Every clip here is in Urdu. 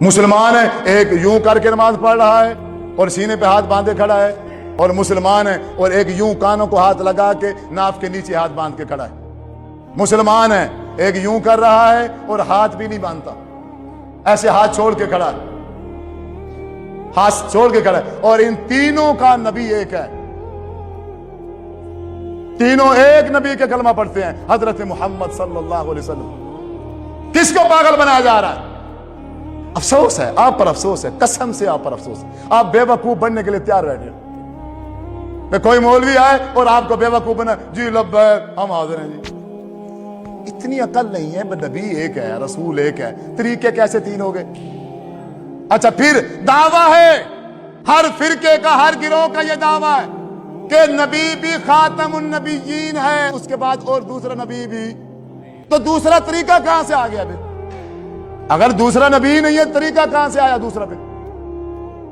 مسلمان ہے ایک یوں کر کے نماز پڑھ رہا ہے اور سینے پہ ہاتھ باندھے کھڑا ہے، اور مسلمان ہے اور ایک یوں کانوں کو ہاتھ لگا کے ناف کے نیچے ہاتھ باندھ کے کھڑا ہے۔ مسلمان ہے ایک یوں کر رہا ہے اور ہاتھ بھی نہیں باندھتا، ایسے ہاتھ چھوڑ کے کھڑا ہے، ہاتھ چھوڑ کے کھڑا ہے، اور ان تینوں کا نبی ایک ہے، تینوں ایک نبی کے کلمہ پڑھتے ہیں، حضرت محمد صلی اللہ علیہ وسلم۔ کس کو پاگل بنایا جا رہا ہے؟ افسوس ہے آپ پر، افسوس ہے، قسم سے آپ پر افسوس ہے، آپ بے وقوف بننے کے لیے تیار بیٹھے ہیں۔ کوئی مولوی آئے اور آپ کو بے وقوف بنا، جی لبیک ہم حاضر ہیں جی۔ اتنی عقل نہیں ہے، نبی ایک ہے، رسول ایک ہے، طریقے کیسے تین ہو گئے؟ اچھا پھر دعویٰ ہے ہر فرقے کا، ہر گروہ کا یہ دعویٰ ہے کہ نبی بھی خاتم النبیین ہے، اس کے بعد اور دوسرا نبی بھی، تو دوسرا طریقہ کہاں سے آ گیا پھر؟ اگر دوسرا نبی نہیں ہے طریقہ کہاں سے آیا دوسرا؟ پھر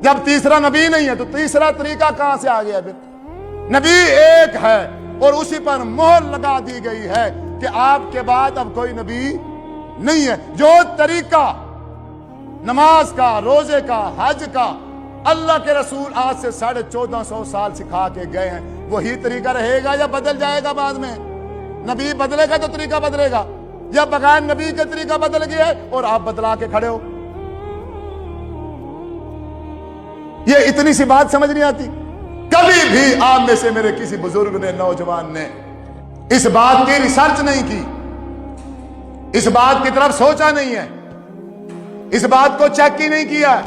جب تیسرا نبی نہیں ہے تو تیسرا طریقہ کہاں سے آ گیا پھر؟ نبی ایک ہے اور اسی پر مہر لگا دی گئی ہے کہ آپ کے بعد اب کوئی نبی نہیں ہے۔ جو طریقہ نماز کا، روزے کا، حج کا اللہ کے رسول آج سے 1450 سال سکھا کے گئے ہیں، وہی طریقہ رہے گا یا بدل جائے گا بعد میں؟ نبی بدلے گا تو طریقہ بدلے گا، یا بغیر نبی کے طریقہ بدل گیا ہے اور آپ بدلا کے کھڑے ہو؟ یہ اتنی سی بات سمجھ نہیں آتی؟ کبھی بھی آپ میں سے میرے کسی بزرگ نے، نوجوان نے اس بات کی ریسرچ نہیں کی، اس بات کی طرف سوچا نہیں ہے، اس بات کو چیک ہی نہیں کیا۔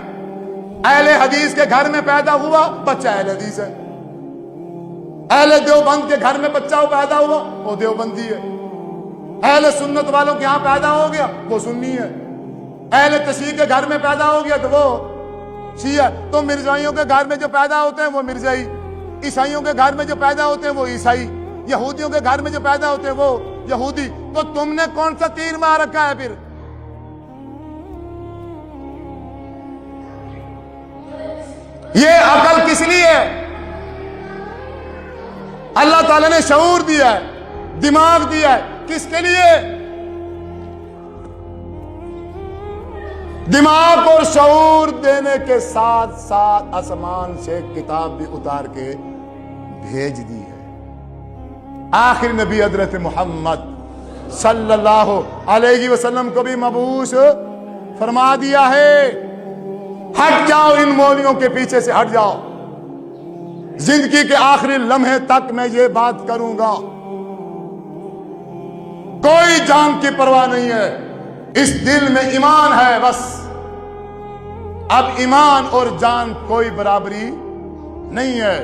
اہل حدیث کے گھر میں پیدا ہوا بچہ اہل حدیث ہے، اہل دیوبند کے گھر میں بچہ پیدا ہوا وہ دیوبندی ہے، اہل سنت والوں کے ہاں پیدا ہو گیا وہ سنی ہے، اہل تشیع کے گھر میں پیدا ہو گیا تو وہ شیعہ۔ تو مرزائیوں کے گھر میں جو پیدا ہوتے ہیں وہ مرزائی، عیسائیوں کے گھر میں جو پیدا ہوتے ہیں وہ عیسائی، یہودیوں کے گھر میں جو پیدا ہوتے ہیں وہ یہودی۔ تو تم نے کون سا تیر مار رکھا ہے پھر؟ یہ عقل کس لیے ہے؟ اللہ تعالیٰ نے شعور دیا ہے، دماغ دیا ہے، کس کے لیے؟ دماغ اور شعور دینے کے ساتھ ساتھ آسمان سے کتاب بھی اتار کے بھیج دی ہے۔ آخر نبی حضرت محمد صلی اللہ علیہ وسلم کو بھی مبعوث فرما دیا ہے۔ ہٹ جاؤ ان مولویوں کے پیچھے سے، ہٹ جاؤ۔ زندگی کے آخری لمحے تک میں یہ بات کروں گا، کوئی جان کی پرواہ نہیں ہے، اس دل میں ایمان ہے بس۔ اب ایمان اور جان کوئی برابری نہیں ہے،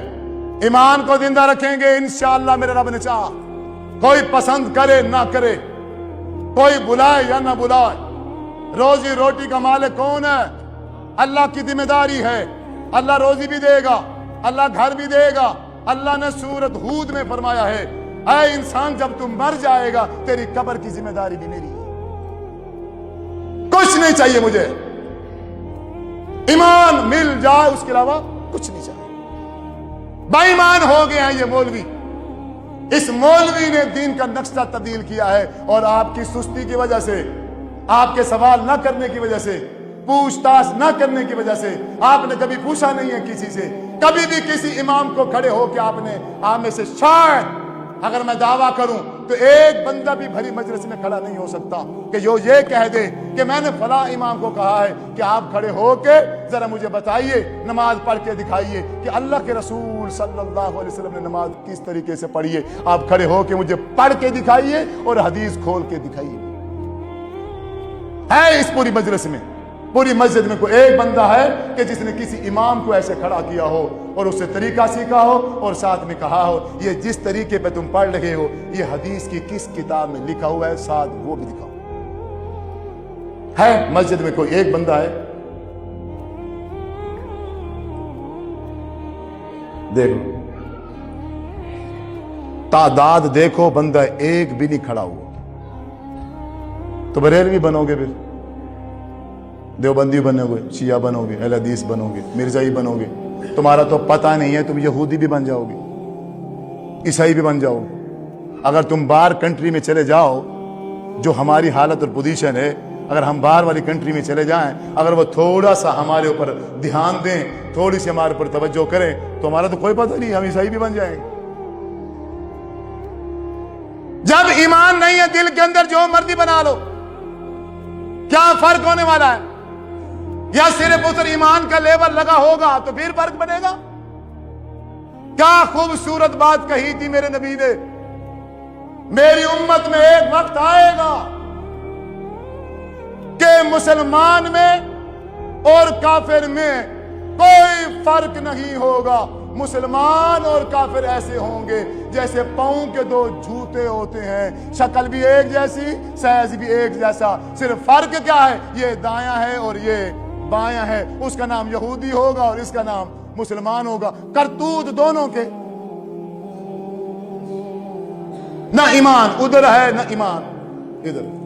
ایمان کو زندہ رکھیں گے انشاءاللہ میرے رب نے چاہا۔ کوئی پسند کرے نہ کرے، کوئی بلائے یا نہ بلائے، روزی روٹی کا مالک کون ہے؟ اللہ کی ذمہ داری ہے، اللہ روزی بھی دے گا، اللہ گھر بھی دے گا۔ اللہ نے سورۃ ہود میں فرمایا ہے، اے انسان جب تم مر جائے گا تیری قبر کی ذمہ داری بھی میری ہے۔ کچھ نہیں چاہیے مجھے، ایمان مل جائے اس کے علاوہ کچھ نہیں چاہیے۔ بے ایمان ہو گئے ہیں یہ مولوی، اس مولوی نے دین کا نقشہ تبدیل کیا ہے، اور آپ کی سستی کی وجہ سے، آپ کے سوال نہ کرنے کی وجہ سے، پوچھ تاچھ نہ کرنے کی وجہ سے، آپ نے کبھی پوچھا نہیں ہے کسی سے، کبھی بھی کسی امام کو کھڑے ہو کے آپ میں سے شاید اگر میں دعویٰ کروں تو ایک بندہ بھی بھری مجلس میں کھڑا نہیں ہو سکتا کہ جو یہ کہہ دے کہ میں نے فلاں امام کو کہا ہے کہ آپ کھڑے ہو کے ذرا مجھے بتائیے، نماز پڑھ کے دکھائیے کہ اللہ کے رسول صلی اللہ علیہ وسلم نے نماز کس طریقے سے پڑھی ہے۔ آپ کھڑے ہو کے مجھے پڑھ کے دکھائیے اور حدیث کھول کے دکھائیے۔ ہے اس پوری مجلس میں، پوری مسجد میں کوئی ایک بندہ ہے کہ جس نے کسی امام کو ایسے کھڑا کیا ہو اور اس سے طریقہ سیکھا ہو اور ساتھ میں کہا ہو یہ جس طریقے پہ تم پڑھ رہے ہو یہ حدیث کی کس کتاب میں لکھا ہوا ہے، ساتھ وہ بھی دکھاؤ؟ ہے مسجد میں کوئی ایک بندہ ہے؟ دیکھو تعداد دیکھو، بندہ ایک بھی نہیں کھڑا ہوا۔ تو بریلوی بنو گے، پھر دیوبندی بنو گے، شیعہ بنو گے، اہل حدیث بنو گے، مرزائی بنو گے، تمہارا تو پتہ نہیں ہے، تم یہودی بھی بن جاؤ گے، عیسائی بھی بن جاؤ گے۔ اگر تم باہر کنٹری میں چلے جاؤ، جو ہماری حالت اور پوزیشن ہے، اگر ہم باہر والی کنٹری میں چلے جائیں، اگر وہ تھوڑا سا ہمارے اوپر دھیان دیں، تھوڑی سی ہمارے اوپر توجہ کریں، تو ہمارا تو کوئی پتہ نہیں، ہم عیسائی بھی بن جائیں گے۔ جب ایمان نہیں ہے دل کے اندر، جو مرضی بنا لو، کیا فرق ہونے والا ہے؟ یا صرف ادھر ایمان کا لیول لگا ہوگا تو پھر فرق بنے گا۔ کیا خوبصورت بات کہی تھی میرے نبی نے، میری امت میں ایک وقت آئے گا کہ مسلمان میں اور کافر میں کوئی فرق نہیں ہوگا۔ مسلمان اور کافر ایسے ہوں گے جیسے پاؤں کے دو جوتے ہوتے ہیں، شکل بھی ایک جیسی، سائز بھی ایک جیسا، صرف فرق کیا ہے؟ یہ دایاں ہے اور یہ بایاں ہے، اس کا نام یہودی ہوگا اور اس کا نام مسلمان ہوگا، کرتوت دونوں کے، نہ ایمان ادھر ہے نہ ایمان ادھر۔